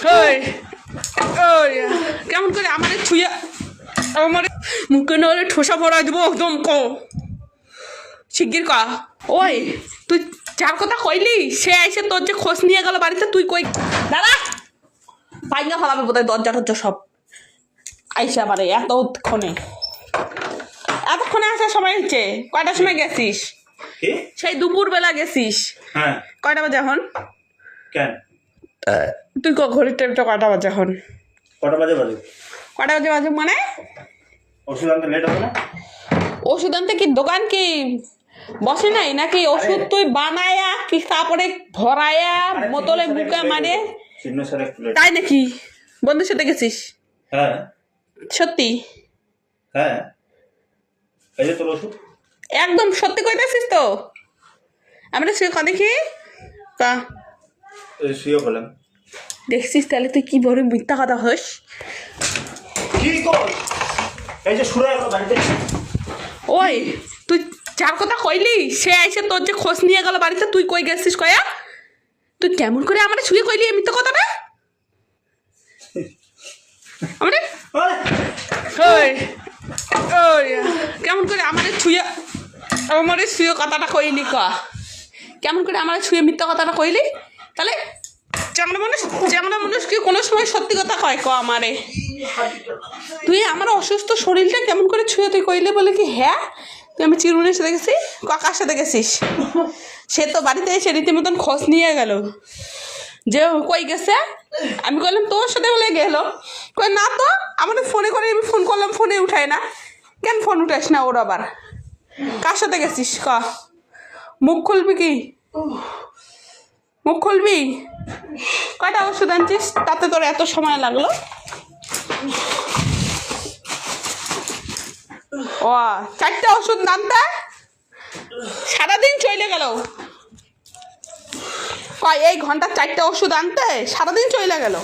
ওই ওই কেমন করে আমার ছুঁয়া আমার মুখে নলে ঠোসা পড়াই দেবো একদম কো শিগগির ক। ওই তুই যার কথা কইলি সে এসে তোর যে খোঁজ নিয়ে গেল বাড়িতে তুই কই দাদা পাইঙ্গা ফেলাবে বোধ হয় দরজা টরজা সব আইসা পারে এতক্ষণে আসার সময় হচ্ছে। কয়টার সময় গেছিস? সেই দুপুর বেলা গেছিস। হ্যাঁ কয়টা বাজে এখন? কেন তুই ঘড়ির টাইমটা কয়টা বাজে এখন? কটা বাজে বাজে? কয়টা বাজে বাজে মানে ওষুধ আনতে লেট হবে না? ওষুধ আনতে কি দোকান কি বসে নাই নাকি? ওষুধ তুই বানায়া কি তারপরে ভরায়া বোতলে বুকে মারে তাই নাকি? বন্ধুর সাথে গেছিস? হ্যাঁ সত্যি? হ্যাঁ এই যে তোর ওষুধ একদম সত্যি কইতেছিস তো? আমরা শুয়ে দেখি কা শুয়ে বললাম দেখছিস তাহলে তুই কি বড় মিথ্যা কথা হস। কি কর এই যে শুয়ে গেল বাড়িতে। ওই তুই যার কথা কইলি সে এসে তোর যে খোঁজ নিয়ে গেল বাড়িতে তুই কই গেছিস কয়া? তুই কেমন করে আমার শুয়ে কইলি এই মিথ্যা কথাটা? আমারে ওই ওই কেমন করে আমার ছুঁয়ে আমার শুয়ে কথাটা কইলি ক? কেমন করে আমার ছুঁয়ে মিথ্যা কথাটা কইলি? তাহলে চ্যাংড়া মানুষ কি কোনো সময় সত্যি কথা কয় ক আমারে? তুই আমার অসুস্থ শরীরটা কেমন করে ছুঁয়ে তুই কইলে বলে কি হ্যাঁ তুই আমি চিরুনের সাথে গেছি? কাকার সাথে গেছিস? সে তো বাড়িতে এসে রীতিমতন খোঁজ নিয়ে গেল যে কই গেছে। আমি বললাম তোর সাথে বলে গেল। কই না তো আমাদের ফোনে করে আমি ফোন করলাম ফোনে উঠায় না। কেন ফোন উঠাস না ওর আবার? কার সাথে গেছিস ক? মুখ খুলবি কি? মুখ খুলবি? কয়টা ওষুধ আনছিস তাতে তোর এত সময় লাগলো? ও 4টা ওষুধ আনতে সারাদিন চলে গেল। কয় এই ঘন্টা 4টা ওষুধ আনতে সারাদিন চলে গেল।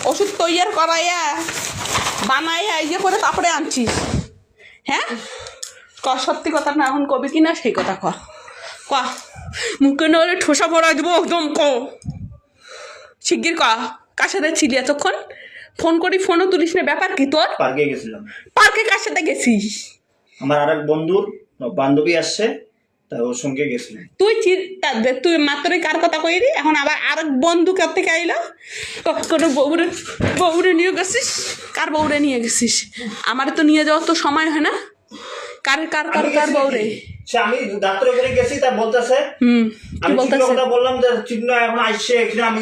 ওষুধ তৈয়ার করাইয়া বানাইয়া এই যে করে তারপরে আনছিস। হ্যাঁ ক সত্যি কথা না এখন কবি কিনা সেই কথা ক ক মুখে নলে ঠোসা পড়াই দেবো একদম ক শিগগির ক। কার সাথে ছিলি এতক্ষণ? ফোন করি ফোনও তুলিস না। ব্যাপার কি তোর? পার্কে গেছিলাম। পার্কে কার সাথে গেছিস? আমার আরেক বন্ধুর বান্ধবী আসছে তাই ওর সঙ্গে গেছিলাম। তুই মাত্রই কার কথা কইলি এখন আবার আরেক বন্ধু কার থেকে আইলো? কোনো বউরে নিয়ে গেছিস? কার বউরে নিয়ে গেছিস? আমার তো নিয়ে যাওয়ার তো সময় হয় না। কার কার কার কার বউরে? আমি ডাক্তার ওখানে গেছি তা বলতেছে কি আমি বলতেছে? বললাম যে চিহ্ন এখন আসছে এখানে আমি